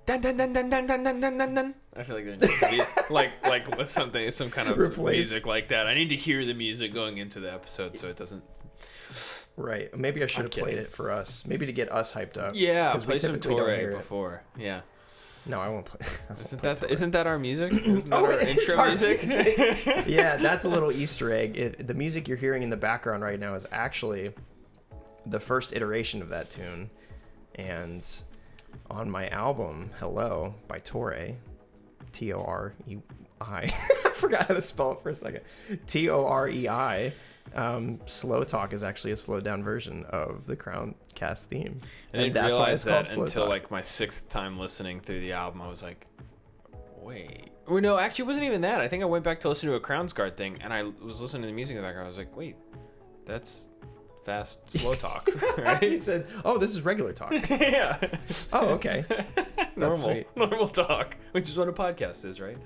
dun dun dun dun dun dun dun dun dun dun. I feel like there needs to be like with something, some kind of music like that. I need to hear the music going into the episode so it doesn't. Right. Maybe I should have played it for us. Maybe to get us hyped up. Yeah, play some TOREI before. Yeah. No, I won't play. Isn't that our music? Isn't that our intro music? Yeah, that's a little Easter egg. The music you're hearing in the background right now is actually the first iteration of that tune, and on my album Hello by TOREI, TOREI. I forgot how to spell it for a second. TOREI. Slow Talk is actually a slowed down version of the CrownCast theme. I didn't realize that until like my 6th time listening through the album. I was like, wait. Well, no, actually it wasn't even that. I think I went back to listen to a CrownCast thing, and I was listening to the music in the background. I was like, wait, that's fast slow talk, right? He said, oh, this is regular talk. Yeah. Oh, okay. Normal talk, which is what a podcast is, right?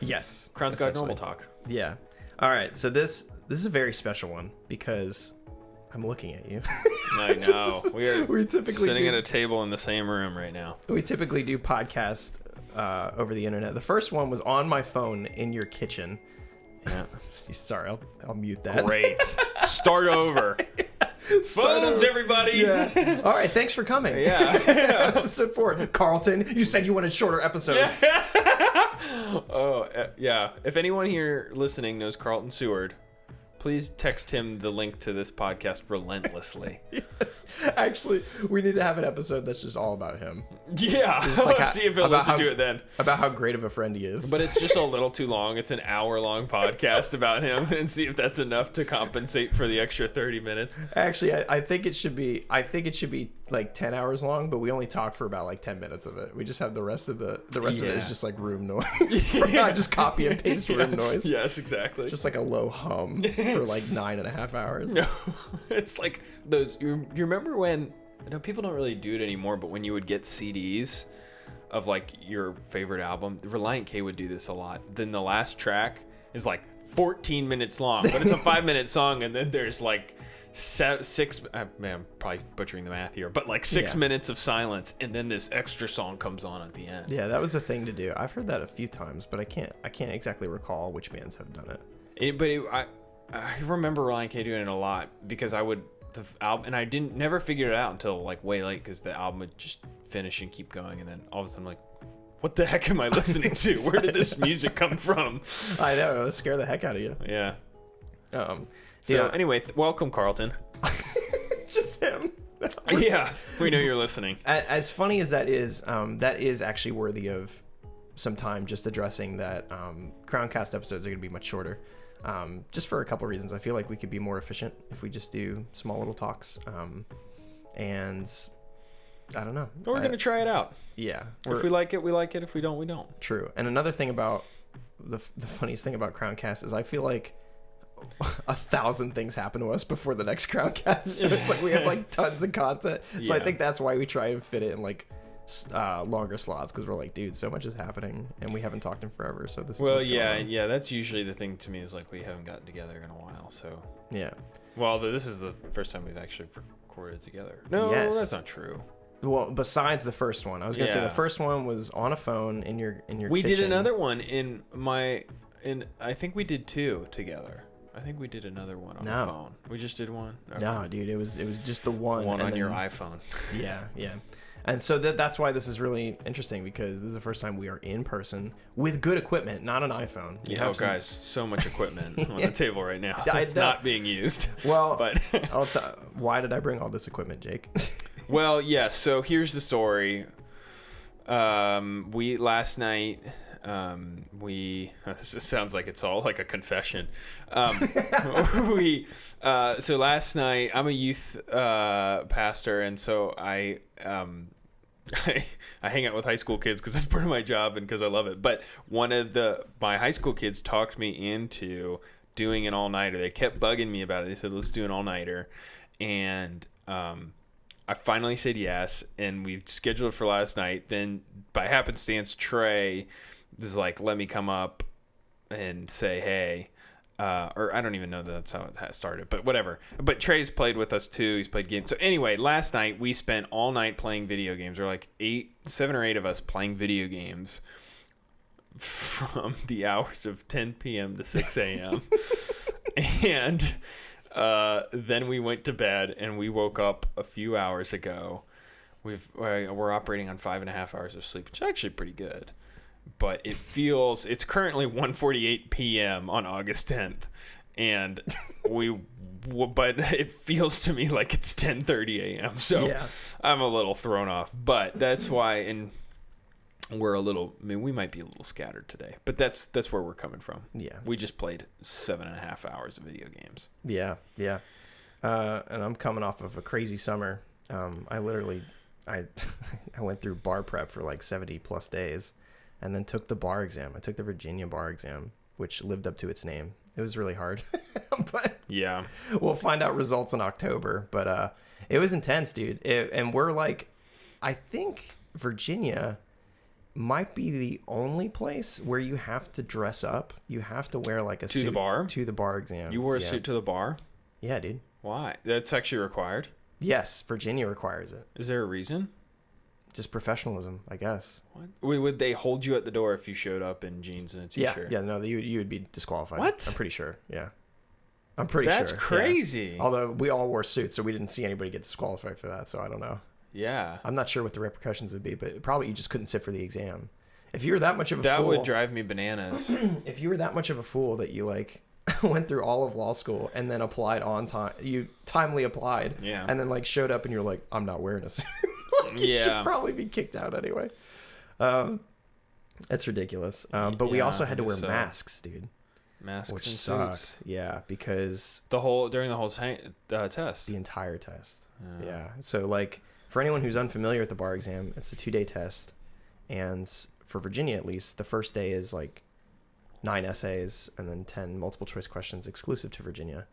Yes. CrownCast normal talk. Yeah. All right, so this is a very special one because I'm looking at you. I know. We typically sitting at a table in the same room right now. We typically do podcasts over the internet. The first one was on my phone in your kitchen. Yeah. Sorry, I'll mute that. Great. Start over. Phones, everybody. Yeah. All right, thanks for coming. Yeah. Episode 4. Carlton, you said you wanted shorter episodes. Oh, yeah. If anyone here listening knows Carlton Seward, please text him the link to this podcast relentlessly. Yes. Actually, we need to have an episode that's just all about him. Yeah. Let's see if he'll listen to it then. About how great of a friend he is. But it's just a little too long. It's an hour-long podcast about him, and see if that's enough to compensate for the extra 30 minutes. Actually, I think it should be like 10 hours long, but we only talk for about like 10 minutes of it. We just have the rest of it is just like room noise. Just copy and paste room noise. Yes, exactly. Just like a low hum for like 9.5 hours. No, it's like those. You remember when? I know people don't really do it anymore, but when you would get CDs of like your favorite album, Reliant K would do this a lot. Then the last track is like 14 minutes long, but it's a 5-minute song, and then there's like six. Man, I'm probably butchering the math here, but like 6 minutes of silence, and then this extra song comes on at the end. Yeah, that was the thing to do. I've heard that a few times, but I can't exactly recall which bands have done it. I remember Reliant K doing it a lot because I would the album, and I never figured it out until like way late because the album would just finish and keep going, and then all of a sudden I'm like, what the heck am I listening to? Where did this music come from? I know, it would scare the heck out of you. Yeah. Anyway, welcome, Carlton. Just him. Yeah, we know you're listening. As funny as that is actually worthy of some time just addressing that. CrownCast episodes are going to be much shorter. Just for a couple reasons. I feel like we could be more efficient if we just do small little talks. And I don't know. We're going to try it out. Yeah. If we like it, we like it. If we don't, we don't. True. And another thing about the funniest thing about CrownCast is I feel like 1,000 things happen to us before the next CrownCast. So it's like we have like tons of content. So I think that's why we try and fit it in like longer slots, because we're like, dude, so much is happening and we haven't talked in forever. So this is what's going on. That's usually the thing to me, is like we haven't gotten together in a while. So yeah, well, this is the first time we've actually recorded together. No, that's not true. Well, besides the first one, I was gonna say the first one was on a phone in your we kitchen. Did another one I think we did 2 together. I think we did another one on the phone. We just did one. Okay. No, dude, it was just the one on your iPhone. Yeah. And so that's why this is really interesting, because this is the first time we are in person with good equipment, not an iPhone. Guys, so much equipment on the table right now. It's not being used. Well, but why did I bring all this equipment, Jake? Well, yeah. So here's the story. Last night. This just sounds like it's all like a confession. So last night, I'm a youth pastor, and so I hang out with high school kids because that's part of my job and because I love it. But one of my high school kids talked me into doing an all-nighter. They kept bugging me about it. They said, let's do an all-nighter. And I finally said yes, and we scheduled it for last night. Then by happenstance, Trae was like, let me come up and say hey. or I don't even know that's how it started, but whatever. But Trae's played with us too. He's played games. So anyway, last night we spent all night playing video games. There were like 7 or 8 of us playing video games from the hours of 10 p.m. to 6 a.m. And then we went to bed, and we woke up a few hours ago. We're operating on 5.5 hours of sleep, which is actually pretty good. But it's currently 1:48 p.m. on August 10th, and but it feels to me like it's 10:30 a.m. So yeah. I'm a little thrown off, but that's why. And we might be a little scattered today, but that's where we're coming from. Yeah, we just played 7.5 hours of video games. Yeah. And I'm coming off of a crazy summer. I went through bar prep for like 70 plus days. And then took the bar exam. I took the Virginia bar exam, which lived up to its name. It was really hard. But yeah, we'll find out results in October. But it was intense, dude. And we're like, I think Virginia might be the only place where you have to dress up. You have to wear like a suit to the bar exam. You wore a suit to the bar? Yeah, dude. Why? That's actually required? Yes, Virginia requires it. Is there a reason? Just professionalism, I guess. What? Would they hold you at the door if you showed up in jeans and a t-shirt? Yeah, no, you would be disqualified. What? I'm pretty sure. Yeah, I'm pretty sure. That's crazy. Yeah. Although we all wore suits, so we didn't see anybody get disqualified for that. So I don't know. Yeah, I'm not sure what the repercussions would be, but probably you just couldn't sit for the exam. If you were that much of a fool, that would drive me bananas. If you were that much of a fool that you like went through all of law school and then applied on time, you timely applied, and then like showed up and you're like, I'm not wearing a suit. You should probably be kicked out anyway. That's ridiculous. But we also had to wear masks, dude. Masks, which and sucked. Suits. Yeah, because during the whole test, the entire test. Yeah. So like for anyone who's unfamiliar with the bar exam, it's a 2-day test, and for Virginia at least, the first day is like 9 essays and then 10 multiple choice questions exclusive to Virginia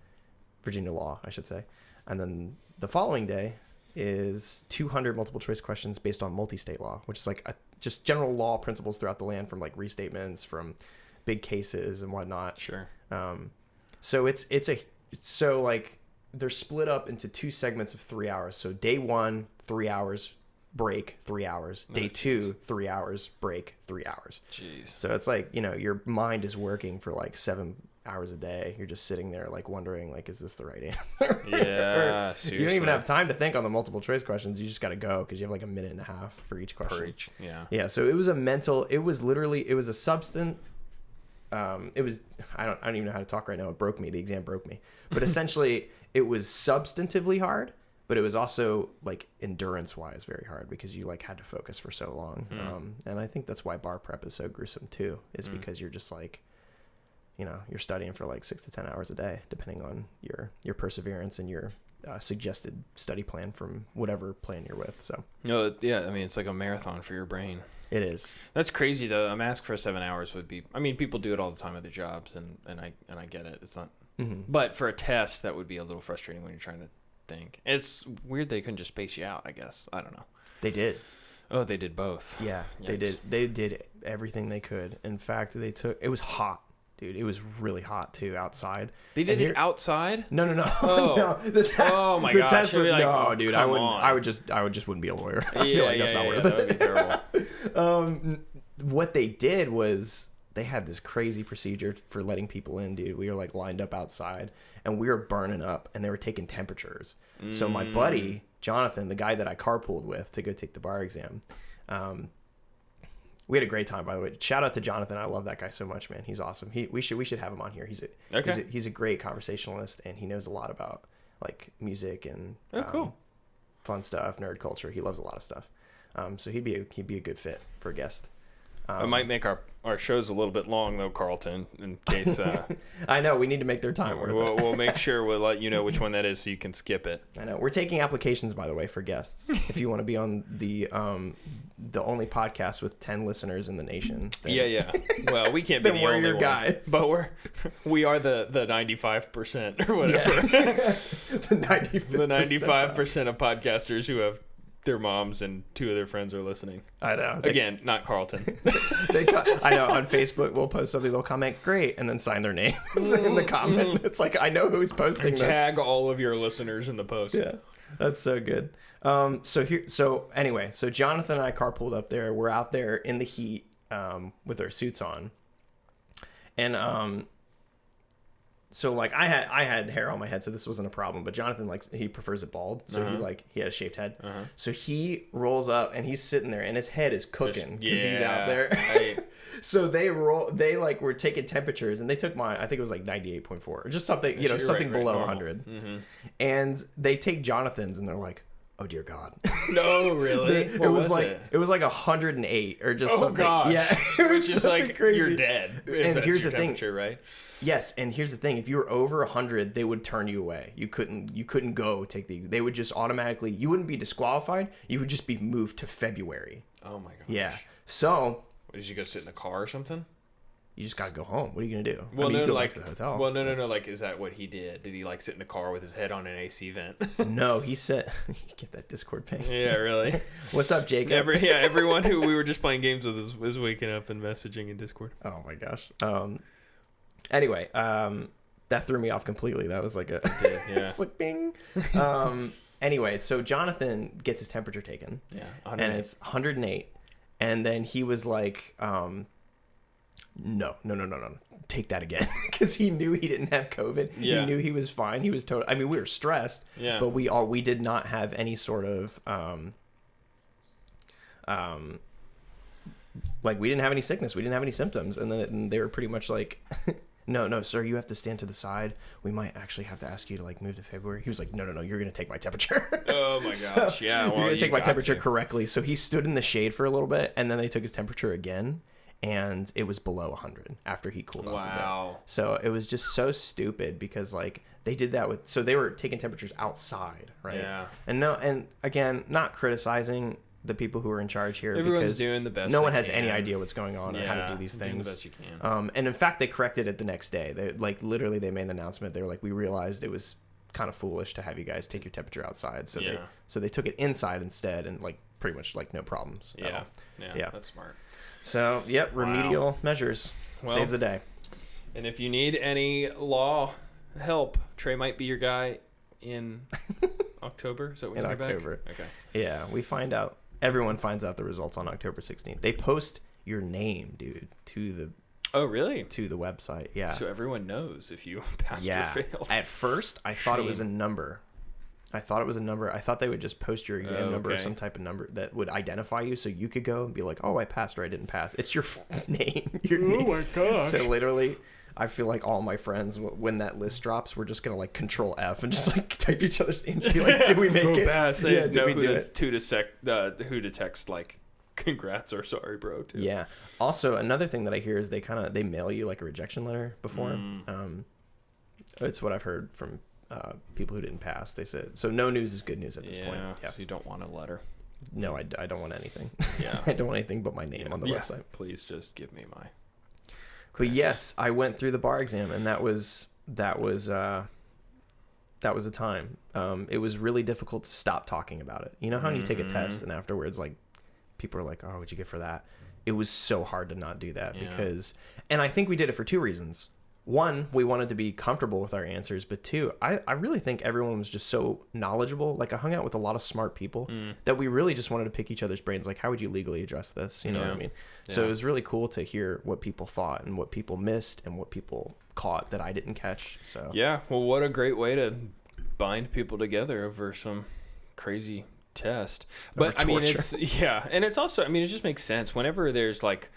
law, I should say, and then the following day is 200 multiple choice questions based on multi-state law, which is like just general law principles throughout the land, from like restatements, from big cases and whatnot. Sure. So so like they're split up into 2 segments of 3 hours. So day 1, 3 hours, break, 3 hours. Day 2, 3 hours, break, 3 hours. Jeez. So it's like, your mind is working for like 7 hours a day. You're just sitting there like wondering, like, is this the right answer? Yeah, seriously. You don't even have time to think on the multiple choice questions. You just got to go because you have like a minute and a half for each question. Yeah. So it was a substance. I don't even know how to talk right now. It broke me. The exam broke me. But essentially it was substantively hard, but it was also like endurance wise very hard because you like had to focus for so long. And I think that's why bar prep is so gruesome too, is because you're just like, you're studying for like 6 to 10 hours a day, depending on your perseverance and your suggested study plan from whatever plan you're with. So no, yeah, I mean, it's like a marathon for your brain. It is. That's crazy though. A mask for 7 hours would be, I mean, people do it all the time at their jobs, and I get it. It's not, but for a test, that would be a little frustrating when you're trying to think. It's weird they couldn't just space you out, I guess. I don't know. They did. Oh, they did both. Yeah, yikes. They did. They did everything they could. In fact, it was hot. Dude, it was really hot too outside. They did it outside? No. Oh, no, my gosh! No, dude, I wouldn't be a lawyer. That would be terrible. What they did was they had this crazy procedure for letting people in, dude. We were like lined up outside, and we were burning up, and they were taking temperatures. So my buddy Jonathan, the guy that I carpooled with to go take the bar exam, we had a great time, by the way. Shout out to Jonathan. I love that guy so much, man. He's awesome. We should have him on here. He's a great conversationalist, and he knows a lot about like music and cool, fun stuff, nerd culture. He loves a lot of stuff. So he'd be a good fit for a guest. It might make our shows a little bit long though, Carlton, in case I know we need to make their time worth it. We'll make sure we'll let you know which one that is so you can skip it. I know. We're taking applications, by the way, for guests. If you want to be on the only podcast with 10 listeners in the nation. Yeah. Well, we can't be the only your guys. But we are the 95% or whatever. Yeah. the 95% of podcasters who have their moms and 2 of their friends are listening. I know. Again, not Carlton. I know on Facebook we'll post something, they'll comment great and then sign their name in the comment. It's like, I know who's posting this. Tag all of your listeners in the post. Yeah, that's so good. So anyway, Jonathan and I carpooled up there. We're out there in the heat with our suits on, and so like I had hair on my head, so this wasn't a problem. But Jonathan, like, he prefers it bald, so he had a shaved head. So he rolls up and he's sitting there, and his head is cooking because he's out there. Right. So they were taking temperatures, and they took I think it was like 98.4 or just something, something below 100. And they take Jonathan's, and they're like, oh dear God. No, really? It was like 108 or just something. Gosh. Yeah, it was just like crazy. You're dead. And here's the thing, right? Yes, and here's the thing: if you were over 100, they would turn you away. You couldn't go take the. They would just automatically. You wouldn't be disqualified. You would just be moved to February. Oh my gosh. Yeah. So. Did you go sit in the car or something? You just gotta go home. What are you gonna do? Well, you go like back to the hotel. Well, no. Like, is that what he did? Did he like sit in the car with his head on an AC vent? No, he said. You get that Discord ping. Yeah, really. What's up, Jacob? Everyone who we were just playing games with was waking up and messaging in Discord. Oh my gosh. Anyway, that threw me off completely. That was like a. It's like bing. Anyway, so Jonathan gets his temperature taken. Yeah. And it's 108, and then he was like, No. Take that again. Because he knew he didn't have COVID. Yeah. He knew he was fine. He was totally. I mean, we were stressed. Yeah. But we did not have any sort of like, we didn't have any sickness. We didn't have any symptoms. And then they were pretty much like, no, sir, you have to stand to the side. We might actually have to ask you to like move to February. He was like, no, you're gonna take my temperature. Oh my gosh. So, yeah. Well, you're gonna take my temperature correctly. So he stood in the shade for a little bit, and then they took his temperature again. And it was below 100 after he cooled off a bit. So it was just so stupid because like they did that so they were taking temperatures outside, right? Yeah. And again, not criticizing the people who are in charge here. Everyone's because doing the best. No one has any idea what's going on or how to do these doing things. the best you can. And in fact, they corrected it the next day. They literally they made an announcement. They were like, we realized it was kind of foolish to have you guys take your temperature outside. So they took it inside instead, and like pretty much like no problems. Yeah. That's smart. So, remedial measures. Save the day. And if you need any law help, Trae might be your guy in October. Is that when in you're October. Back? Okay. Yeah, everyone finds out the results on October 16th. They post your name, dude, to the Oh, really? To the website. Yeah. So everyone knows if you passed or failed. At first, I thought it was a number. I thought they would just post your exam number or some type of number that would identify you, so you could go and be like, "Oh, I passed or I didn't pass." It's your name. Oh my gosh! So literally, I feel like all my friends, when that list drops, we're just gonna like Control F and just like type each other's names and be like, "Did we make it?" Pass. Yeah, did we do it? Who to text like, "Congrats" or "Sorry, bro." Too. Yeah. Also, another thing that I hear is they mail you like a rejection letter before. It's what I've heard from. People who didn't pass. They said so. No news is good news at this point. Yeah. So you don't want a letter. No, I don't want anything. Yeah. I don't want anything but my name on the website. Please just give me my. But yes, I went through the bar exam, and that was a time. It was really difficult to stop talking about it. You know how when you take a test and afterwards, like, people are like, "Oh, what'd you get for that?" It was so hard to not do that because, and I think we did it for two reasons. One, we wanted to be comfortable with our answers, but two, I really think everyone was just so knowledgeable. Like, I hung out with a lot of smart people that we really just wanted to pick each other's brains. Like, how would you legally address this? You know what I mean? Yeah. So it was really cool to hear what people thought and what people missed and what people caught that I didn't catch. So yeah, well, what a great way to bind people together over some crazy test. But I mean, it's also, I mean, it just makes sense whenever there's like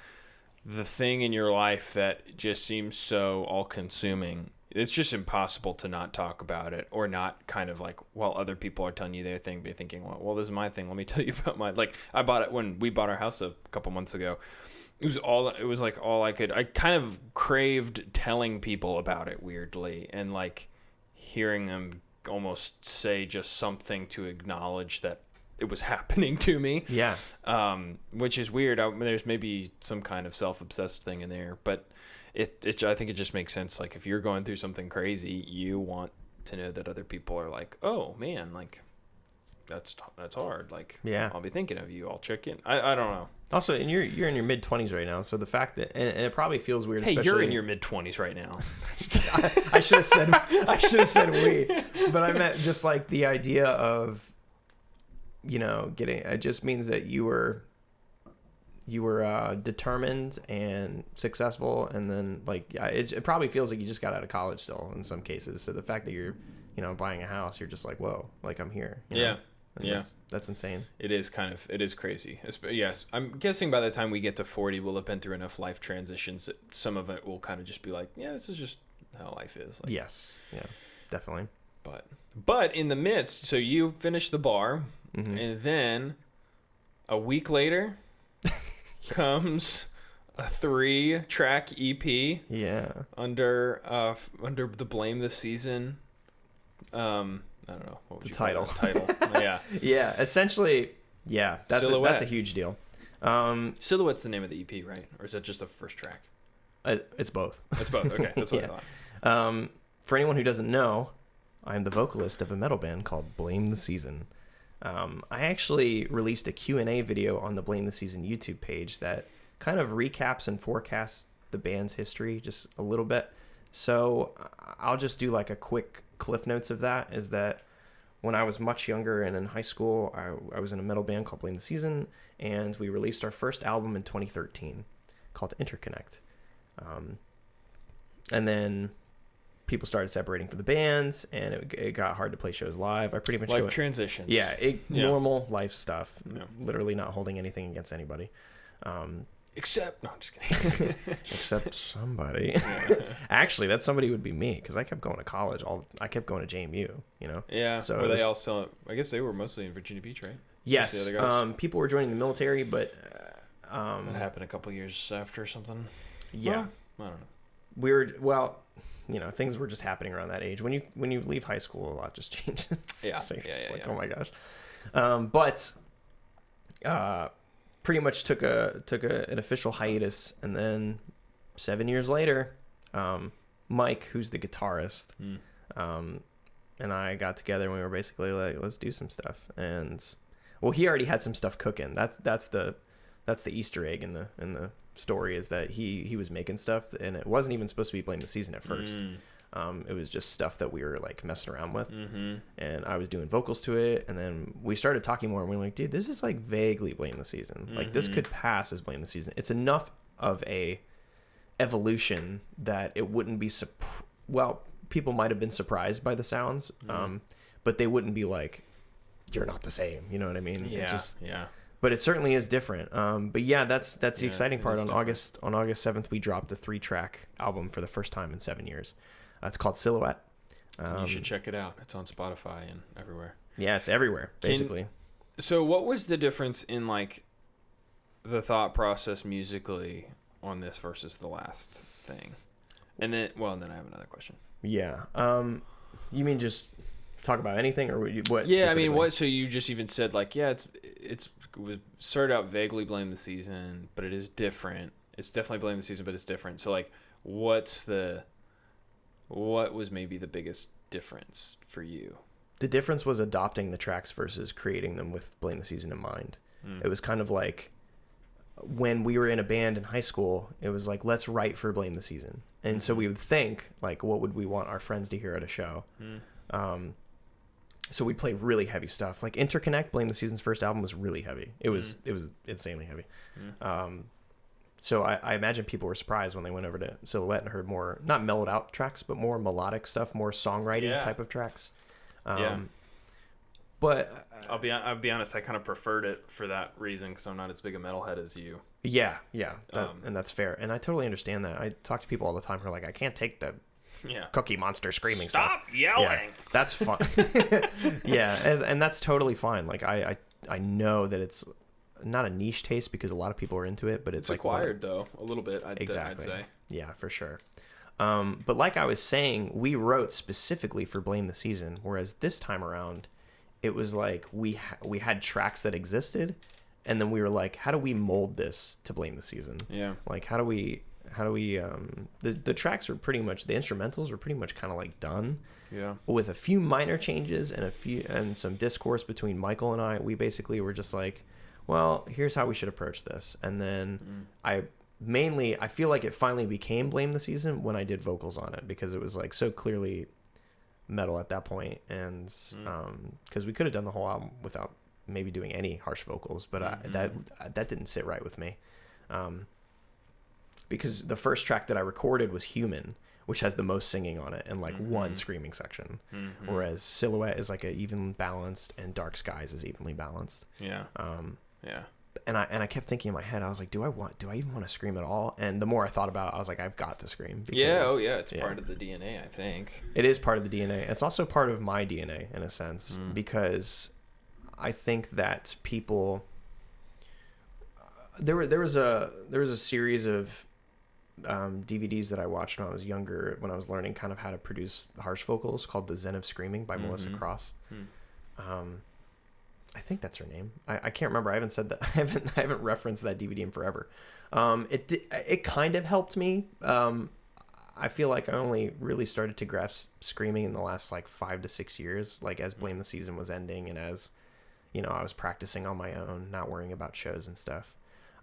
the thing in your life that just seems so all-consuming. It's just impossible to not talk about it or not kind of like, while other people are telling you their thing, be thinking, well, this is my thing. Let me tell you about mine. Like, I bought it when we bought our house a couple months ago. It was all I could. I kind of craved telling people about it weirdly, and like hearing them almost say just something to acknowledge that it was happening to me. Yeah. Which is weird. There's maybe some kind of self-obsessed thing in there, but I think it just makes sense. Like, if you're going through something crazy, you want to know that other people are like, oh man, like that's hard. Like, yeah, I'll be thinking of you. I'll check in. I don't know. Also, and you're in your mid-20s right now, so the fact that and it probably feels weird. Hey, especially, you're in your mid-20s right now. I should have said we, but I meant just like the idea of, getting. It just means that you were determined and successful, and then like it probably feels like you just got out of college still in some cases. So the fact that you're buying a house, you're just like, whoa, like I'm here. Yeah. Yeah, that's insane. It is crazy. Yes, I'm guessing by the time we get to 40, we'll have been through enough life transitions that some of it will kind of just be like, yeah, this is just how life is. Like, yes, yeah, definitely. But in the midst, so you finish the bar, Mm-hmm. and then a week later comes a 3-track EP. Yeah. Under the Blame This Season. I don't know what would the you title. Call that? Title. Yeah. Yeah. Essentially, yeah. That's a huge deal. Silhouette's the name of the EP, right? Or is that just the first track? It's both. It's both. Okay, that's what Yeah. I thought. For anyone who doesn't know, I'm the vocalist of a metal band called Blame the Season. I actually released a Q&A video on the Blame the Season YouTube page that kind of recaps and forecasts the band's history just a little bit. So I'll just do like a quick cliff notes of that. Is that when I was much younger and in high school, I was in a metal band called Blame the Season, and we released our first album in 2013 called Interconnect. And then people started separating for the bands, and it got hard to play shows live. I pretty much life transitions. Yeah, normal life stuff. Yeah. Literally not holding anything against anybody. Except, no, I'm just kidding. Except somebody. Actually, that somebody would be me, because I kept going to college. I kept going to JMU, Yeah. So were they all still? I guess they were mostly in Virginia Beach, right? Yes. People were joining the military, but that happened a couple years after or something. Yeah. Well, I don't know. Things were just happening around that age. When you leave high school, a lot just changes. Yeah. So you're just yeah. Oh my gosh. Pretty much took an official hiatus, and then 7 years later, Mike, who's the guitarist, and I got together, and we were basically like, let's do some stuff. And well, he already had some stuff cooking. That's the Easter egg in the story, is that he was making stuff, and it wasn't even supposed to be Blame the Season at first. It was just stuff that we were like messing around with, and I was doing vocals to it, and then we started talking more, and we were like, dude, this is like vaguely Blame the Season. Like this could pass as Blame the Season. It's enough of a evolution that it wouldn't be people might have been surprised by the sounds, but they wouldn't be like, you're not the same, you know what I mean? Yeah. But it certainly is different. But yeah, that's the exciting part. On different. August 7th, we dropped a 3-track album for the first time in 7 years. It's called Silhouette. You should check it out. It's on Spotify and everywhere. Yeah, it's everywhere, basically. So what was the difference in like the thought process musically on this versus the last thing? And then I have another question. Yeah. You mean just talk about anything, or what? Yeah, I mean, what? So you just even said like, yeah, it started out vaguely Blame the Season, but it is different. It's definitely Blame the Season, but it's different. So like, what was maybe the biggest difference for you? The difference was adopting the tracks versus creating them with Blame the Season in mind. It was kind of like when we were in a band in high school, it was like, let's write for Blame the Season. And so we would think like, what would we want our friends to hear at a show? So we'd play really heavy stuff. Like Interconnect, Blame the Season's first album, was really heavy. It was insanely heavy. So I imagine people were surprised when they went over to Silhouette and heard more, not mellowed out tracks, but more melodic stuff, more songwriting type of tracks. But I'll be honest, I kind of preferred it for that reason, because I'm not as big a metalhead as you. Yeah, and that's fair. And I totally understand that. I talk to people all the time who are like, I can't take the Cookie Monster screaming Stop stuff. yelling. Yeah, that's fine. Yeah, and that's totally fine. Like I know that it's not a niche taste because a lot of people are into it, but it's like acquired though a little bit. I'd exactly. say. Yeah, for sure. But like I was saying, we wrote specifically for Blame the Season, whereas this time around, it was like we had tracks that existed, and then we were like, how do we mold this to Blame the Season? Yeah. Like how do we the tracks were pretty much, the instrumentals were pretty much kind of like done. Yeah. With a few minor changes and some discourse between Michael and I. We basically were just like, well, here's how we should approach this. And then I feel like it finally became Blame the Season when I did vocals on it, because it was like so clearly metal at that point. And because we could have done the whole album without maybe doing any harsh vocals, but that didn't sit right with me. Because the first track that I recorded was Human, which has the most singing on it and like one screaming section, whereas Silhouette is like a even balanced, and Dark Skies is evenly balanced. Yeah. Yeah. And I kept thinking in my head, I was like, do I even want to scream at all? And the more I thought about it, I was like, I've got to scream. Because, it's part of the DNA, I think. It is part of the DNA. It's also part of my DNA in a sense, because I think that people, there was a series of DVDs that I watched when I was younger, when I was learning kind of how to produce harsh vocals, called The Zen of Screaming by Melissa Cross. I think that's her name. I can't remember. I haven't said that. I haven't referenced that DVD in forever. It kind of helped me. I feel like I only really started to grasp screaming in the last like 5 to 6 years, like as Blame the Season was ending, and as I was practicing on my own, not worrying about shows and stuff.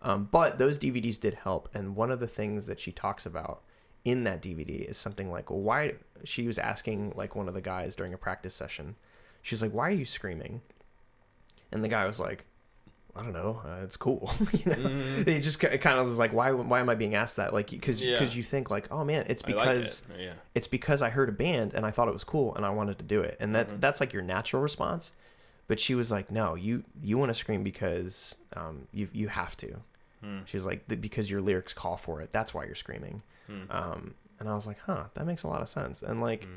But those DVDs did help. And one of the things that she talks about in that DVD is something like, well, why, she was asking like one of the guys during a practice session, she's like, why are you screaming? And the guy was like, I don't know, it's cool. He just kind of was like, why am I being asked that? Like, because you think like, oh man, it's because it's because I heard a band and I thought it was cool and I wanted to do it. And that's like your natural response. But she was like, no, you want to scream because you have to. She was like, because your lyrics call for it. That's why you're screaming. And I was like, huh, that makes a lot of sense. And like,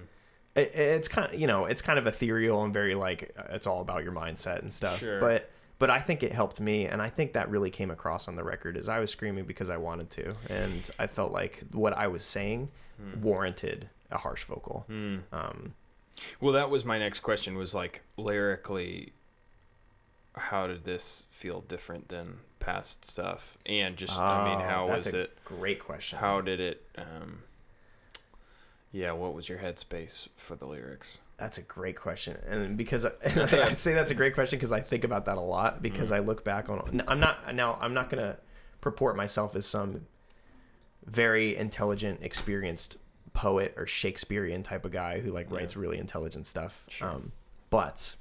it's kind of, it's kind of ethereal and very like, it's all about your mindset and stuff. Sure. But I think it helped me. And I think that really came across on the record, is I was screaming because I wanted to. And I felt like what I was saying warranted a harsh vocal. Well, that was my next question, was like, lyrically, how did this feel different than past stuff? And just, how was it? That's a great question. How did it, what was your headspace for the lyrics? That's a great question. And because I say that's a great question because I think about that a lot, because I look back on, I'm not going to purport myself as some very intelligent, experienced poet or Shakespearean type of guy who like writes really intelligent stuff. Sure. But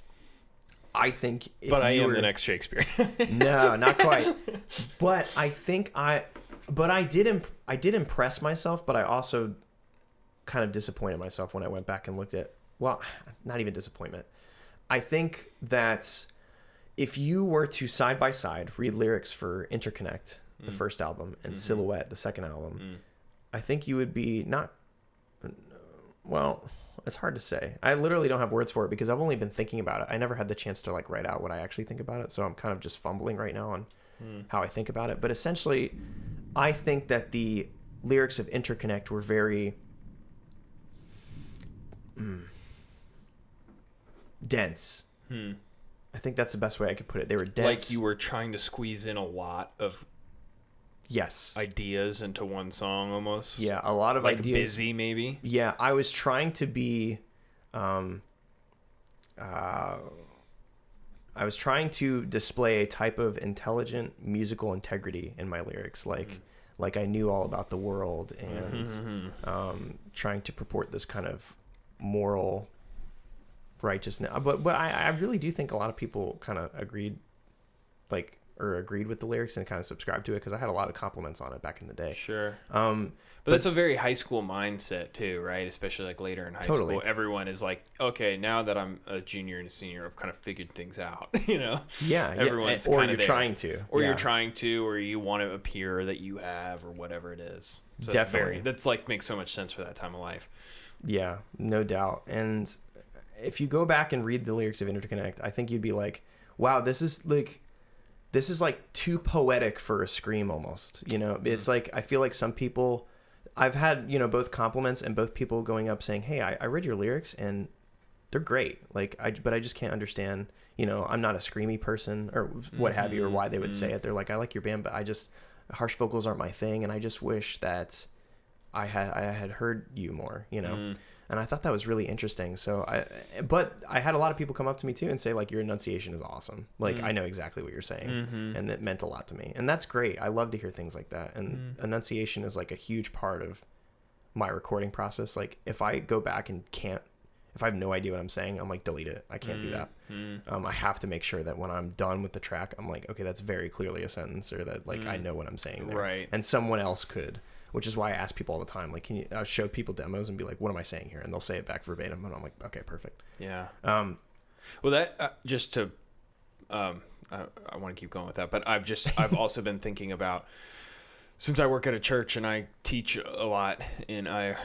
I think I am the next Shakespeare. No, not quite. But I think I did impress myself, but I also kind of disappointed myself when I went back and looked at, well, not even disappointment. I think that if you were to side by side read lyrics for Interconnect, the first album, and Silhouette, the second album, I think you would be not, well, it's hard to say. I literally don't have words for it because I've only been thinking about it. I never had the chance to like write out what I actually think about it. So I'm kind of just fumbling right now on how I think about it. But essentially, I think that the lyrics of Interconnect were very dense. I think that's the best way I could put it. They were dense. Like you were trying to squeeze in a lot of ideas into one song almost. Yeah, a lot of like ideas. Busy maybe. Yeah, I was trying to be I was trying to display a type of intelligent musical integrity in my lyrics, like I knew all about the world, and trying to purport this kind of moral righteousness. But I really do think a lot of people kind of agreed with the lyrics and kind of subscribed to it, because I had a lot of compliments on it back in the day. Sure. But that's a very high school mindset too, right? Especially like later in high school, everyone is like, okay, now that I'm a junior and a senior, I've kind of figured things out, Yeah. Everyone's or kind you're of trying to. Or you're trying to, or you want to appear that you have, or whatever it is. So definitely. That's like makes so much sense for that time of life. Yeah, no doubt. And if you go back and read the lyrics of Interconnect, I think you'd be like, wow, this is like too poetic for a scream almost. It's like, I feel like some people, I've had, both compliments and both people going up saying, hey, I read your lyrics and they're great. Like, but I just can't understand, I'm not a screamy person or what have you, or why they would say it. They're like, I like your band, but harsh vocals aren't my thing, and I just wish that I had heard you more, you know. And I thought that was really interesting. But I had a lot of people come up to me too and say, like, your enunciation is awesome. Like, I know exactly what you're saying. And it meant a lot to me. And that's great. I love to hear things like that. And enunciation is like a huge part of my recording process. Like, if I go back and if I have no idea what I'm saying, I'm like, delete it. I can't do that. I have to make sure that when I'm done with the track, I'm like, okay, that's very clearly a sentence, or that, like, I know what I'm saying there. Right. And someone else could. Which is why I ask people all the time, like, can you show people demos and be like, what am I saying here? And they'll say it back verbatim. And I'm like, okay, perfect. Yeah. Well, that just to, I want to keep going with that, but I've also been thinking about, since I work at a church and I teach a lot, and I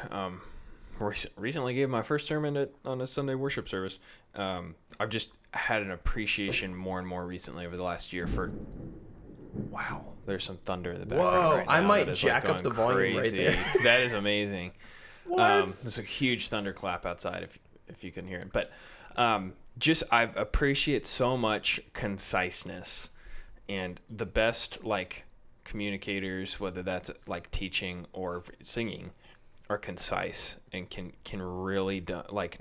recently gave my first sermon on a Sunday worship service. I've just had an appreciation more and more recently over the last year for, wow, there's some thunder in the background. Whoa, right now I might that is, jack like, up the going volume right crazy. there. That is amazing. What? There's a huge thunderclap outside if you can hear it. But I appreciate so much conciseness, and the best, like, communicators, whether that's like teaching or singing, are concise and can really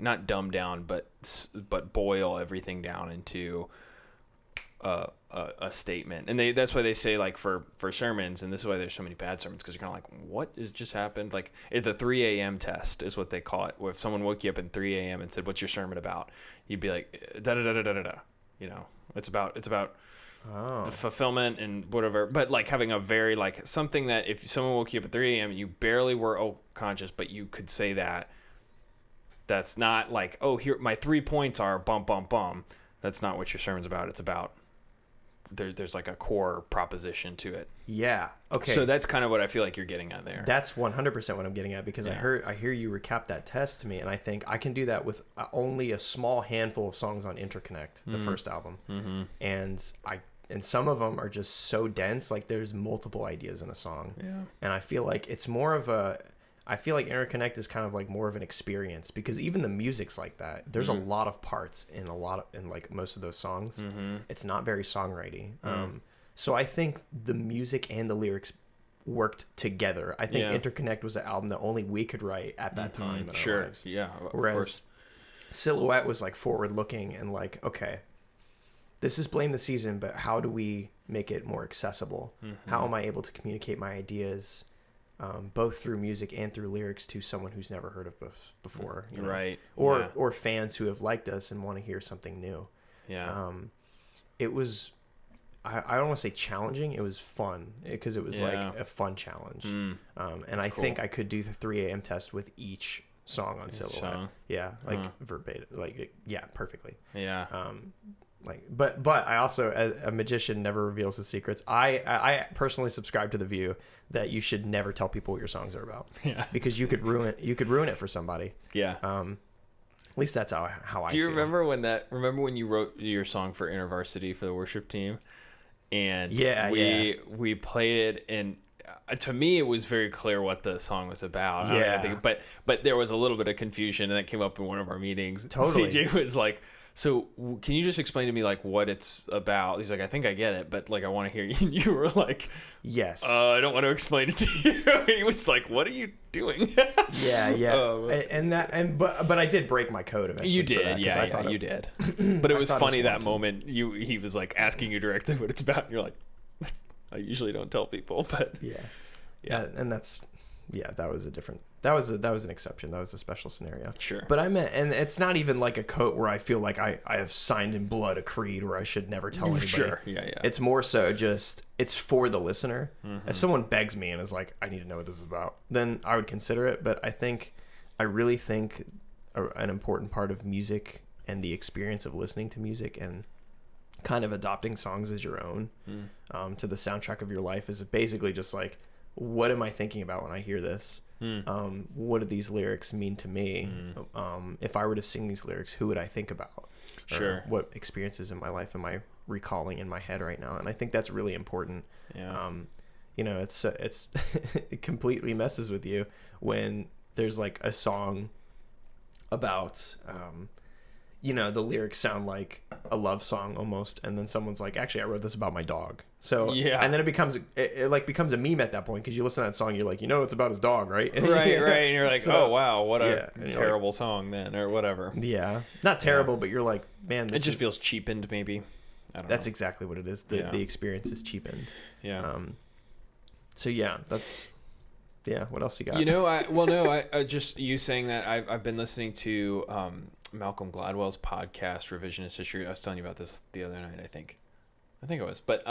not dumb down, but boil everything down into a statement. And that's why they say, like, for sermons, and this is why there's so many bad sermons, because you're kind of like, what has just happened? Like, the 3 a.m. test is what they call it, where if someone woke you up at 3 a.m. and said, what's your sermon about, you'd be like, da da da da da da, you know, it's about the fulfillment and whatever. But, like, having a very, like, something that if someone woke you up at 3 a.m. and you barely were conscious, but you could say that's not like, oh, here my 3 points are bum bum bum. That's not what your sermon's about. It's about there's like a core proposition to it. Yeah. Okay. So that's kind of what I feel like you're getting at there. That's 100% what I'm getting at, because I hear you recap that test to me, and I think I can do that with only a small handful of songs on Interconnect, the first album. And some of them are just so dense, like there's multiple ideas in a song. Yeah. And I feel like it's more of I feel like Interconnect is kind of like more of an experience, because even the music's like that. There's a lot of parts in like most of those songs. It's not very songwriting. So I think the music and the lyrics worked together. I think Interconnect was an album that only we could write at that time in our lives. Yeah. Whereas course. Silhouette was like forward looking and like, okay, this is Blame the Season, but how do we make it more accessible? How am I able to communicate my ideas, both through music and through lyrics, to someone who's never heard of before, you know? Right? Or fans who have liked us and want to hear something new. Yeah. It was, I don't want to say challenging. It was fun, because it was like a fun challenge. And I think I could do the 3 a.m. test with each song on Silhouette. Song. Yeah, like verbatim, like perfectly. Yeah. But I also, a magician never reveals his secrets. I personally subscribe to the view that you should never tell people what your songs are about. Yeah. Because you could ruin it for somebody. Yeah. At least that's how I feel. Do you remember when you wrote your song for InterVarsity for the worship team? And we played it, and to me it was very clear what the song was about. Yeah. I think, but there was a little bit of confusion, and that came up in one of our meetings. Totally. CJ was like, so can you just explain to me, like, what it's about? He's like, I think I get it, but, like, I want to hear you. And you were like, yes. I don't want to explain it to you. And he was like, what are you doing? Yeah. But I did break my code eventually. You did, you did. But it was funny that moment. He was like asking you directly what it's about, and you're like, I usually don't tell people, but yeah. And that's that was a different. That was an exception. That was a special scenario. Sure. But I meant, and it's not even like a code where I feel like I have signed in blood a creed where I should never tell anybody. Sure. Yeah. It's more so just, it's for the listener. If someone begs me and is like, I need to know what this is about, then I would consider it. But I really think an important part of music and the experience of listening to music and kind of adopting songs as your own, to the soundtrack of your life, is basically just like, what am I thinking about when I hear this? What do these lyrics mean to me? If I were to sing these lyrics, who would I think about? Sure. What experiences in my life am I recalling in my head right now? And I think that's really important. Yeah. It's it completely messes with you when there's like a song about the lyrics sound like a love song almost, and then someone's like, actually I wrote this about my dog. So yeah, and then it becomes a meme at that point, because you listen to that song, you're like, it's about his dog, right? right, and you're like, so, oh wow, what a yeah, terrible like, song then, or whatever. Yeah, not terrible, but you're like, man, it just feels cheapened, maybe. I don't know. That's exactly what it is. The experience is cheapened. Yeah. So yeah, what else you got? I just, you saying that, I've been listening to Malcolm Gladwell's podcast, Revisionist History. I was telling you about this the other night, I think it was. But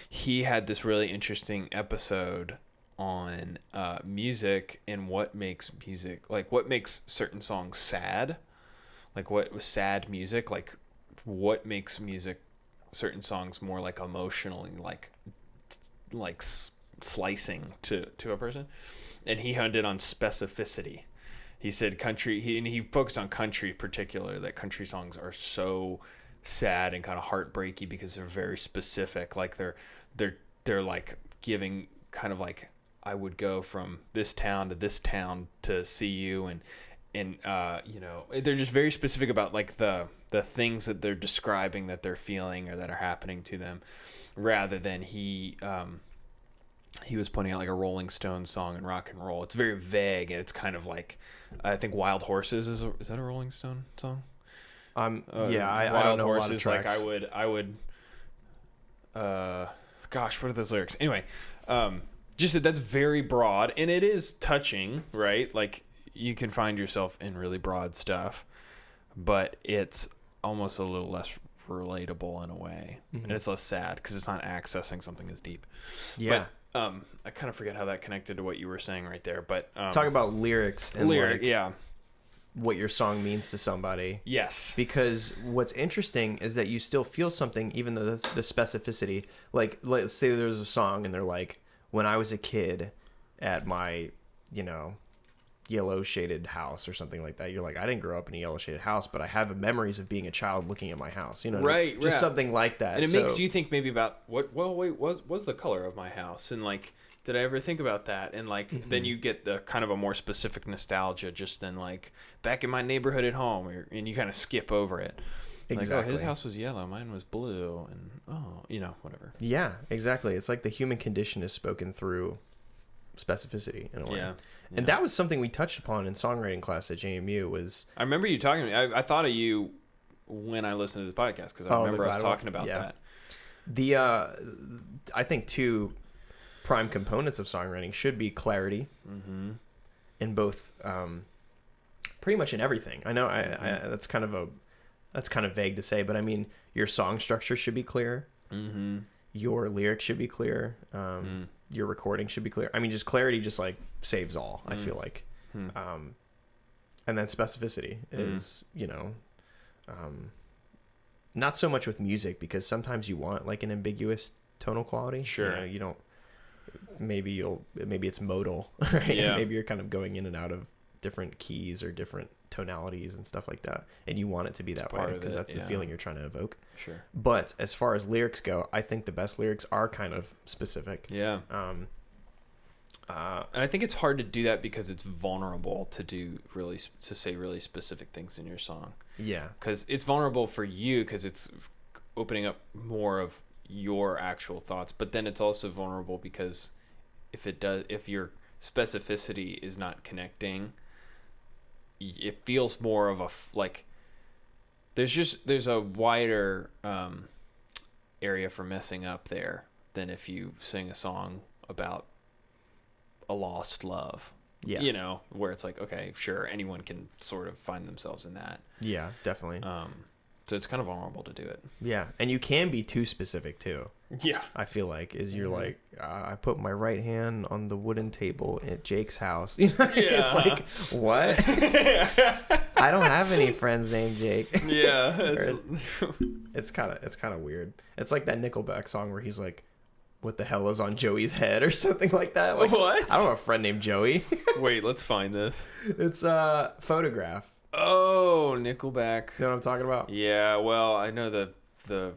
he had this really interesting episode on music and what makes music, like what makes certain songs sad, like what was sad music, like what makes music, certain songs more like emotionally, like slicing to a person. And he honed in on specificity. He said he focused on country particularly, that country songs are so sad and kind of heartbreaky because they're very specific. Like they're like giving kind of like, I would go from this town to see you, and they're just very specific about like the things that they're describing that they're feeling or that are happening to them, rather than he was pointing out like a Rolling Stones song and rock and roll. It's very vague, and it's kind of like, I think Wild Horses is that a Rolling Stone song? I Wild don't know Horses, a lot of tracks. like I would gosh, what are those lyrics? Anyway, just that's very broad, and it is touching, right? Like you can find yourself in really broad stuff, but it's almost a little less relatable in a way, and it's less sad because it's not accessing something as deep. Yeah. But, I kind of forget how that connected to what you were saying right there, but talk about lyrics and yeah, what your song means to somebody. Yes. Because what's interesting is that you still feel something, even though the specificity, like let's say there's a song and they're like, when I was a kid at my, yellow shaded house or something like that. You're like, I didn't grow up in a yellow shaded house, but I have memories of being a child looking at my house. Right? Just something like that. And it makes you think maybe about what's the color of my house, and like, did I ever think about that? And like, then you get the kind of a more specific nostalgia, just than like back in my neighborhood at home, and you kind of skip over it. Exactly. Like, his house was yellow, mine was blue, and whatever. Yeah, exactly. It's like the human condition is spoken through specificity in a way. Yeah. And that was something we touched upon in songwriting class at JMU. Was I remember you talking to me. I thought of you when I listened to this podcast, because I remember us talking about that. I think two prime components of songwriting should be clarity in both, pretty much in everything. I know that's kind of vague to say, but I mean, your song structure should be clear. Your lyrics should be clear. Your recording should be clear. I mean, just clarity just like saves all, I feel like. And then specificity is, not so much with music, because sometimes you want like an ambiguous tonal quality. Sure. You don't, maybe it's modal, right? Yeah. Maybe you're kind of going in and out of different keys or different tonalities and stuff like that, and you want it to be that way because that's the feeling you're trying to evoke. Sure. But as far as lyrics go, I think the best lyrics are kind of specific. Yeah. And I think it's hard to do that because it's vulnerable to say really specific things in your song. Yeah. Because it's vulnerable for you because it's opening up more of your actual thoughts, but then it's also vulnerable because if your specificity is not connecting, it feels more of there's a wider area for messing up there than if you sing a song about a lost love. Yeah. Where it's like, okay, sure, anyone can sort of find themselves in that. Yeah, definitely. So it's kind of vulnerable to do it. Yeah, and you can be too specific too. Yeah, I feel like you're like, I put my right hand on the wooden table at Jake's house. It's like, what? I don't have any friends named Jake. Yeah, it's kind of weird. It's like that Nickelback song where he's like, what the hell is on Joey's head or something like that. Like, what? I don't have a friend named Joey. Wait, let's find this. It's Photograph. Oh, Nickelback. You know what I'm talking about? Yeah, well, I know the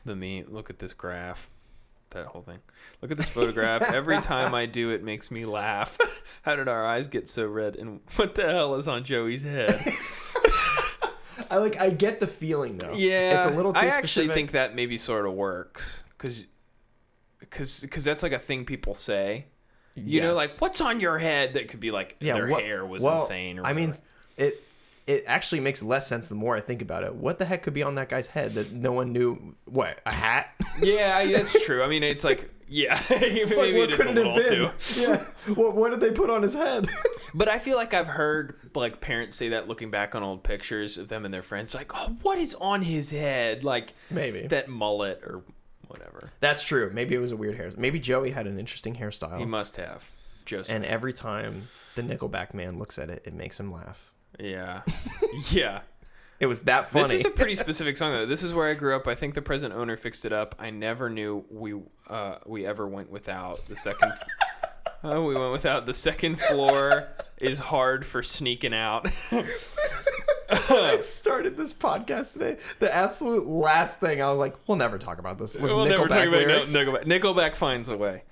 meme. Look at this graph. That whole thing. Look at this photograph. Every time I do it makes me laugh. How did our eyes get so red? And what the hell is on Joey's head? I get the feeling though. Yeah, it's a little too I specific. actually think that maybe sort of works because that's like a thing people say. You know, like, what's on your head? That could be like their hair was insane. Or whatever. I mean, it actually makes less sense the more I think about it. What the heck could be on that guy's head that no one knew? What, a hat? Yeah, that's true. I mean, it's like, yeah, maybe it is a little too. Yeah, what did they put on his head? But I feel like I've heard like parents say that looking back on old pictures of them and their friends, like, oh, what is on his head? Like maybe that mullet or whatever. That's true. Maybe it was a weird hair. Maybe Joey had an interesting hairstyle. He must have. Joseph. And every time the Nickelback man looks at it, it makes him laugh. Yeah. Yeah. It was that funny. This is a pretty specific song, though. This is where I grew up. I think the present owner fixed it up. I never knew we ever went without the second. We went without the second floor is hard for sneaking out. I started this podcast today. The absolute last thing I was like, we'll never talk about this. Was we'll Nickelback lyrics. Nickelback finds a way.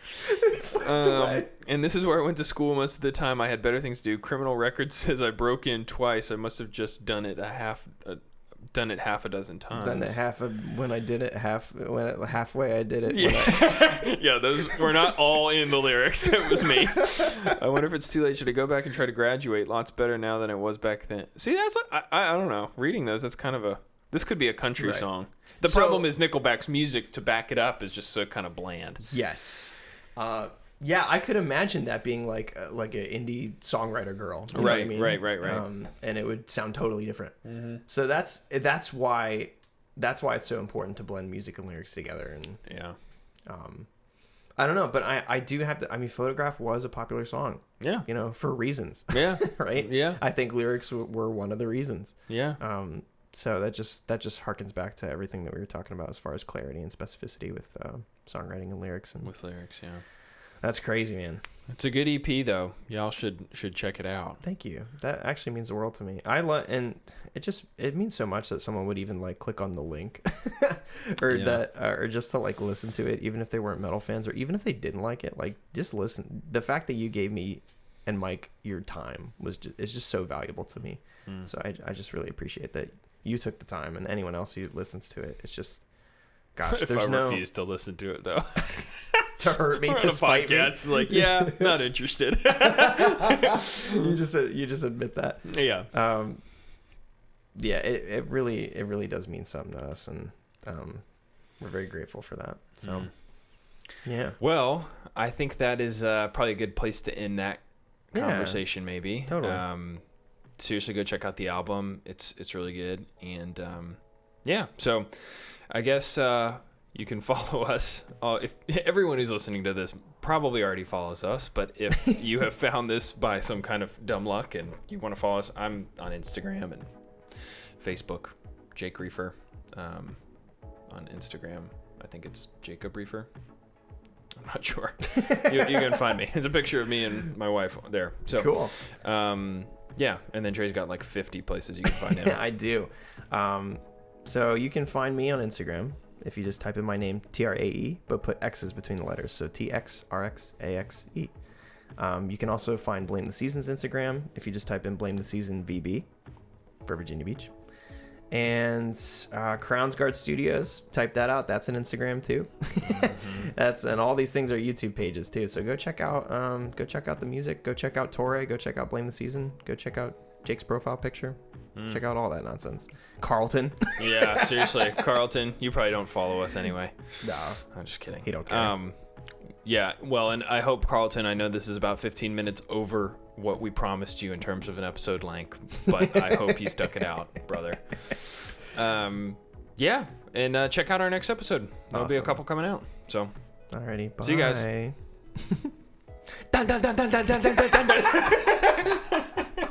Finds a way. And this is where I went to school most of the time. I had better things to do. Criminal record says I broke in twice. I must have just done it half a dozen times. Done it halfway. I did it. Yeah, yeah. Those were not all in the lyrics. It was me. I wonder if it's too late. Should I go back and try to graduate? Lots better now than it was back then. See, that's what I don't know. Reading those, that's kind of this could be a country song. The problem is Nickelback's music to back it up is just so kind of bland. Yes. Yeah, I could imagine that being like an indie songwriter girl. You know right, what I mean? Right. And it would sound totally different. Mm-hmm. So that's why it's so important to blend music and lyrics together. And yeah, I don't know, but I do have to. I mean, Photograph was a popular song. Yeah, you know, for reasons. Yeah, right. Yeah, I think lyrics were one of the reasons. Yeah. So that just harkens back to everything that we were talking about as far as clarity and specificity with songwriting and lyrics. And with lyrics, yeah. That's crazy, man. It's a good EP, though. Y'all should check it out. Thank you. That actually means the world to me. And it means so much that someone would even like click on the link, or just to like listen to it, even if they weren't metal fans, or even if they didn't like it. Like just listen. The fact that you gave me and Mike your time is just so valuable to me. So I just really appreciate that you took the time, and anyone else who listens to it. It's just, gosh, if I refuse to listen to it though. To hurt me, to spite me. Like, yeah, not interested. You just admit that. Yeah. Yeah, it really does mean something to us, and we're very grateful for that. So, yeah. Well, I think that is probably a good place to end that conversation. Maybe. Totally. Seriously, go check out the album. It's really good, and yeah. So, I guess. You can follow us. If everyone who's listening to this probably already follows us, but if you have found this by some kind of dumb luck and you want to follow us, I'm on Instagram and Facebook, Jake Reefer. On Instagram, I think it's Jacob Reefer. I'm not sure. You can find me. It's a picture of me and my wife there. So cool. Yeah, and then Trae's got like 50 places you can find him. I do. So you can find me on Instagram. If you just type in my name, TRAE, but put X's between the letters, so TXRXAXE. You can also find Blame the Season's Instagram if you just type in Blame the Season VB for Virginia Beach. And Crowns Guard Studios, type that out. That's an Instagram too. Mm-hmm. And all these things are YouTube pages too. So go check out the music. Go check out TOREI. Go check out Blame the Season. Go check out Jake's profile picture. Check out all that nonsense. Carlton. Yeah, seriously. Carlton, you probably don't follow us anyway. No. I'm just kidding. He don't care. Yeah, well, and I hope, Carlton, I know this is about 15 minutes over what we promised you in terms of an episode length, but I hope you stuck it out, brother. Yeah, and check out our next episode. There'll be a couple coming out. So, alrighty, bye. See you guys. Dun, dun, dun, dun, dun, dun, dun, dun, dun.